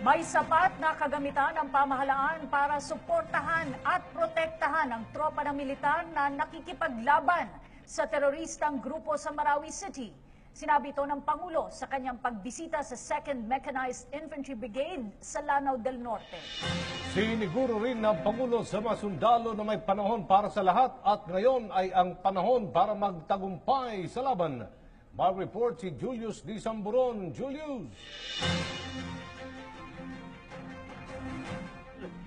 May sapat na kagamitan ng pamahalaan para suportahan at protektahan ang tropa ng militar na nakikipaglaban sa teroristang grupo sa Marawi City. Sinabi ito ng Pangulo sa kanyang pagbisita sa 2nd Mechanized Infantry Brigade sa Lanao del Norte. Siniguro rin ng Pangulo sa mga sundalo na may panahon para sa lahat at ngayon ay ang panahon para magtagumpay sa laban. Mag-report si Julius D. Samburon. Julius!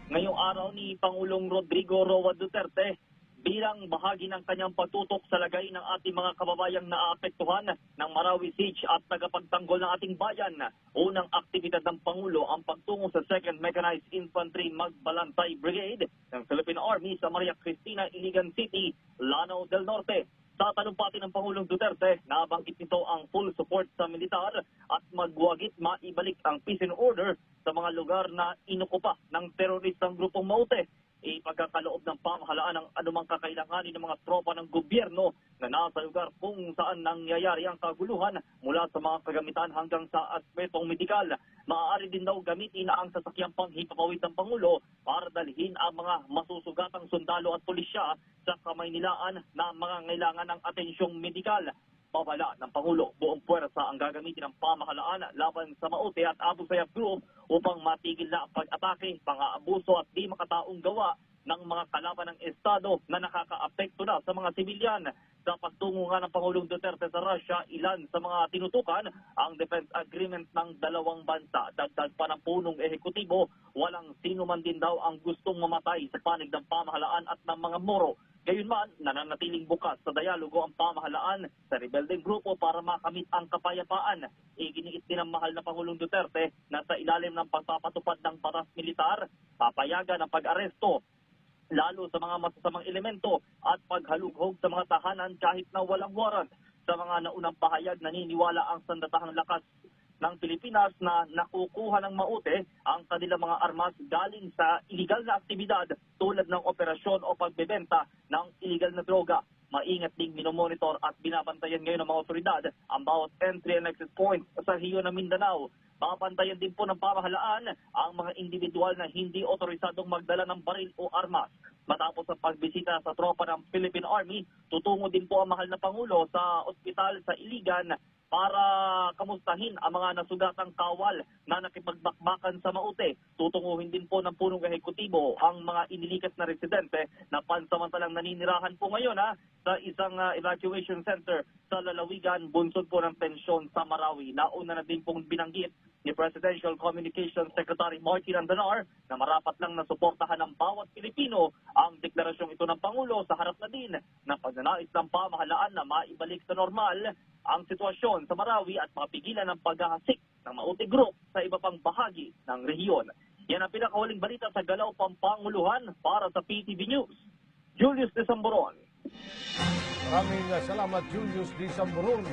Ngayong araw ni Pangulong Rodrigo Roa Duterte bilang bahagi ng kanyang pagtutok sa lagay ng ating mga kababayang naapektuhan ng Marawi Siege at tagapagtanggol ng ating bayan. Unang aktibidad ng Pangulo ang pagtungo sa 2nd Mechanized Infantry Magbalantay Brigade ng Philippine Army sa Maria Cristina, Iligan City, Lanao del Norte. Sa talumpati ng Pangulong Duterte, nabanggit nito ang full support sa militar at magwagit maibalik ang peace and order sa mga lugar na inukupa ng teroristang grupong Maute. Ipagkakaloob ng pamahalaan ang anumang kakailanganin ng mga tropa ng gobyerno na nasa lugar kung saan nangyayari ang kaguluhan mula sa mga kagamitan hanggang sa aspetong medikal. Maaari din daw gamitin ang sasakyang panghipapawid ng Pangulo para dalhin ang mga masusugatang sundalo at pulisya sa Kamaynilaan na mga ngailangan ng atensyong medikal. Babala ng Pangulo, buong puwersa ang gagamitin ng pamahalaan laban sa Maute at Abu Sayyaf Group upang matigil na ang pag-atake, pang-aabuso at di makataong gawa ng mga kalaban ng Estado na nakakaapekto na sa mga sibilyan. Sa pagtungo nga ng Pangulong Duterte sa Russia, ilan sa mga tinutukan ang defense agreement ng dalawang bansa. Dagdag pa ng punong ehekutibo, walang sino man din daw ang gustong mamatay sa panig ng pamahalaan at ng mga Moro. Gayunman, nananatiling bukas sa dialogo ang pamahalaan sa rebeldeng grupo para makamit ang kapayapaan. Iginiit din ng mahal na Pangulong Duterte na sa ilalim ng pagpapatupad ng batas militar, papayagan ang pag-aresto lalo sa mga masasamang elemento at paghalughog sa mga tahanan kahit na walang warrant. Sa mga naunang pahayag, naniniwala ang sandatahang lakas ng Pilipinas na nakukuha ng Maute ang kanilang mga armas galing sa iligal na aktibidad tulad ng operasyon o pagbebenta ng iligal na droga. Maingat ding minomonitor at binabantayan ngayon ng mga otoridad ang bawat entry and exit point sa rehiyon ng Mindanao. Babantayan din po ng pamahalaan ang mga individual na hindi otorisadong magdala ng baril o armas. Matapos ang pagbisita sa tropa ng Philippine Army, tutungo din po ang mahal na Pangulo sa ospital sa Iligan para kamustahin ang mga nasugatang kawal na nakipagbakbakan sa Maute. Tutunguhin din po ng punong ehekutibo ang mga inilikas na residente na pansamantalang naninirahan po ngayon sa isang evacuation center sa lalawigan, bunsod po ng tensyon sa Marawi. Nauna na din pong binanggit ni Presidential Communications Secretary Martin Andanar na marapat lang na suportahan ng bawat Pilipino ang deklarasyong ito ng Pangulo sa harap na din ng pagnanais ng pamahalaan na maibalik sa normal ang sitwasyon sa Marawi at mapigilan ang paghahasik ng Maute Group sa iba pang bahagi ng rehiyon. Yan ang pinakahuling balita sa Galaw Pampanguluhan para sa PTV News. Julius de Samburon. Maraming salamat, Julius D. Samburon.